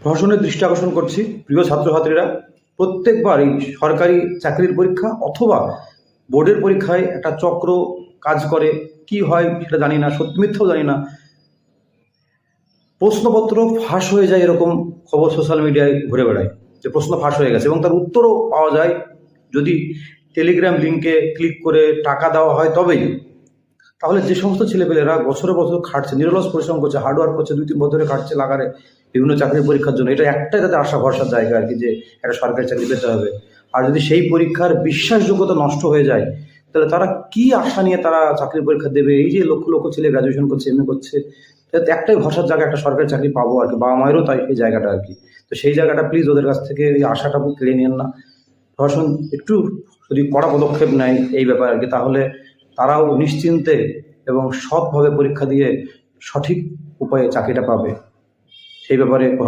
প্রশাসনের দৃষ্টি আকর্ষণ করছি, প্রিয় ছাত্রছাত্রীরা, প্রত্যেকবার এই সরকারি চাকরির পরীক্ষা অথবা বোর্ডের পরীক্ষায় একটা চক্র কাজ করে। কি হয় সেটা জানি না, সত্যি মিথ্যাও জানি না। প্রশ্নপত্র ফাঁস হয়ে যায় এরকম খবর সোশ্যাল মিডিয়ায় ঘুরে বেড়ায়, যে প্রশ্ন ফাঁস হয়ে গেছে এবং তার উত্তরও পাওয়া যায় যদি টেলিগ্রাম লিঙ্কে ক্লিক করে টাকা দেওয়া হয় তবেই। তাহলে যে সমস্ত ছেলেপেলেরা বছরে বছর খাটছে, নিরলস পরিশ্রম করছে, হার্ডওয়ার্ক করছে, 2-3 বছরে খাটছে লাগারে বিভিন্ন চাকরির পরীক্ষার জন্য, এটা একটাই তাদের আশা ভরসার জায়গা আর কি, যে একটা সরকারি চাকরি পেতে হবে। আর যদি সেই পরীক্ষার বিশ্বাসযোগ্যতা নষ্ট হয়ে যায়, তাহলে তারা কি আশা নিয়ে তারা চাকরির পরীক্ষা দেবে? এই যে লক্ষ লক্ষ ছেলে গ্রাজুয়েশন করছে, এমএ করছে, তাতে একটাই ভরসার জায়গা, একটা সরকারি চাকরি পাবো আর কি। বাবা মায়েরও তাই এই জায়গাটা আর কি। তো সেই জায়গাটা প্লিজ ওদের কাছ থেকে এই আশাটা কেড়ে নিন না। প্রশাসন একটু যদি কড়া পদক্ষেপ নেয় এই ব্যাপারে আর কি, তাহলে তারাও নিশ্চিন্তে এবং সৎভাবে পরীক্ষা দিয়ে সঠিক উপায়ে চাকরিটা পাবে। সেই ব্যাপারে প্রশাসন